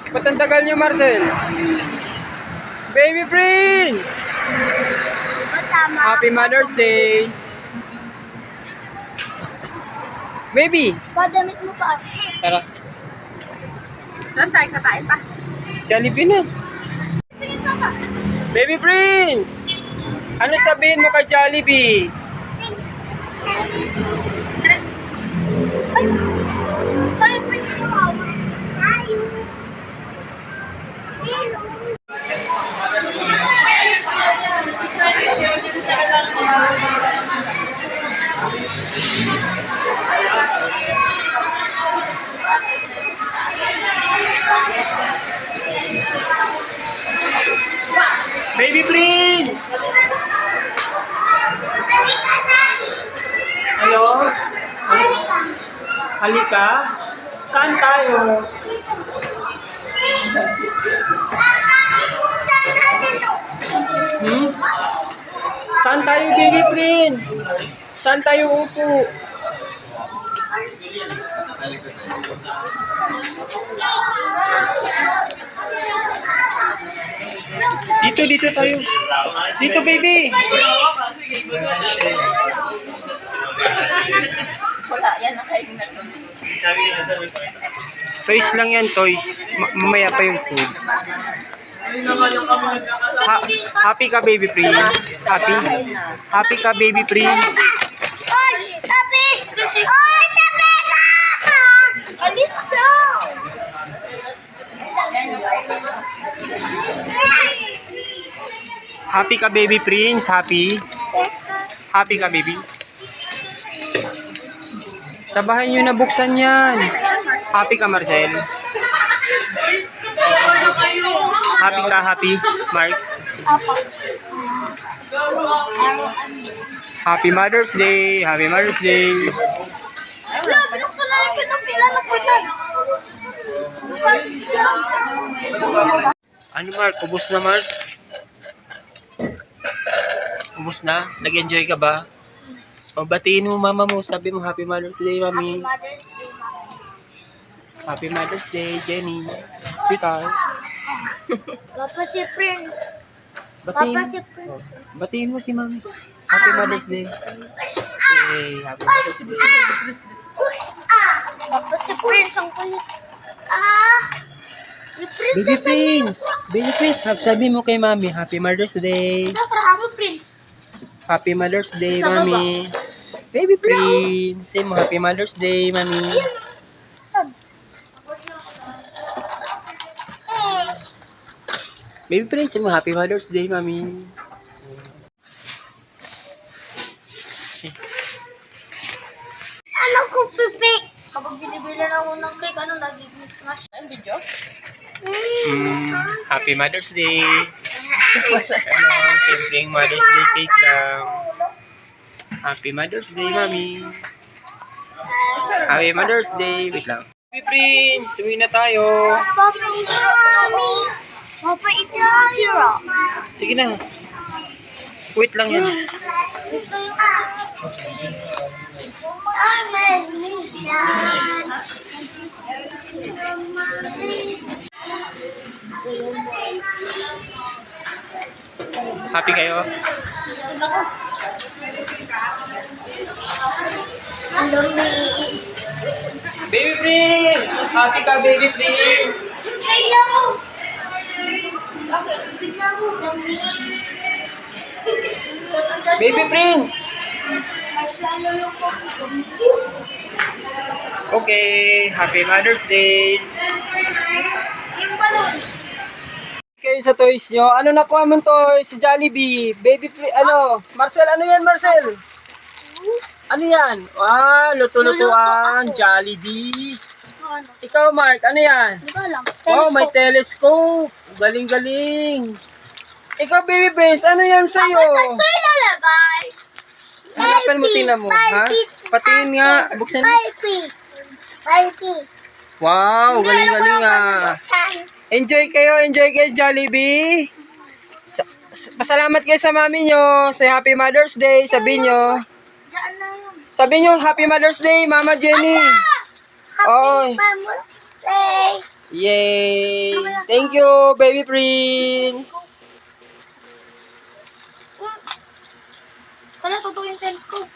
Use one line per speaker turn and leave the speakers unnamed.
Ba't ang tagal niyo, Marcel? Baby Prince! Happy Mother's Day! Baby!
Padamit mo pa.
Tara.
Saan tayo kakain pa?
Jollibee na. Baby Prince! Ano sabihin mo kay Jollibee?
Ay, pwede mo ako. Ayaw.
Baby Prince! Hello? Halika? Saan tayo? Saan tayo, Baby Prince? Saan tayo upo? Dito tayo. Dito, baby.
Wala, yan ang kain na to.
Toys lang yan, toys. Mamaya pa yung food. Happy ka, Baby Prince. Happy? Happy ka, Baby Prince.
Oy! Tabi! Oy! Tabi ka! Alis ka!
Happy ka, Baby Prince. Happy? Happy ka, baby? Sa bahay nyo nabuksan yan. Happy ka, Marcel? Happy ka, happy, Mark?
Apa.
Happy Mother's Day! Happy Mother's Day!
Wala, binuksan na rin sa pila na po ito.
Ano, Mark? Ubus na, Mark? Ubus na? Nag-enjoy ka ba? O, batiin mo mama mo. Sabi mo, Happy Mother's Day, Mami.
Mother's Day, Mami.
Happy Mother's Day, Jenny. Sweetheart.
Papa si Prince.
Batiin,
Papa si Prince.
batiin mo si Mami. Happy Mother's Day. Hey, Happy Mother's Day.
Papa si Prince ang kulit. Ah! Si Prince
Baby
nasa niya.
Prince. Baby Prince, sabi mo kay Mami, Happy Mother's Day.
Ako, Prince.
Happy Mother's Day,
Sa baba.
Mami. Baby Prince. Say mo, Happy Mother's Day, Mami. Baby Prince, say mo, Happy Mother's Day, Mami.
Ano ko, pipik? Kapag binibilan ako ng cake, ano, nagiging smash. Ang video?
Happy Mother's Day. Ano, simpleng Mother's Day cake lang. Happy Mother's Day, Mami. Happy Mother's Day. Wait lang. Baby Prince, uwi na tayo.
Papa, ito, Mami. Papa, ito, Chiro.
Sige na. Wait lang yan.
Ito yung... Amen.
Happy kayo?
Sige ako. Lumi.
Baby Prince! Happy ka, Baby Prince!
Sige ako. Sige ako. Lumi.
Baby Prince!
Mas lalo lang po.
Okay, Happy Mother's Day!
Yung balon.
Kayo sa toys nyo, ano nakuha mong toys? Si Jollibee, Marcel, ano yan Marcel? Ano yan? Luto-lutuan, Jollibee.
Ano?
Ikaw Mark, ano yan?
Hindi ko alam.
Wow, may telescope. Galing-galing. Ikaw Baby Prince, ano yan sa'yo?
Ito yung lalagay.
Hanapan mo, tingnan mo. Ha? Patingin nga, buksan mo.
Barbie.
Wow, galing-galing ah. Enjoy kayo Jollibee. Pasalamat kayo sa mami nyo. Say Happy Mother's Day, sabi nyo.
Diyan na yun.
Sabi nyo, Happy Mother's Day, Mama Jenny. Oy.
Mother's Day.
Yay. Thank you, Baby Prince.
Wala, totoo yung telescope.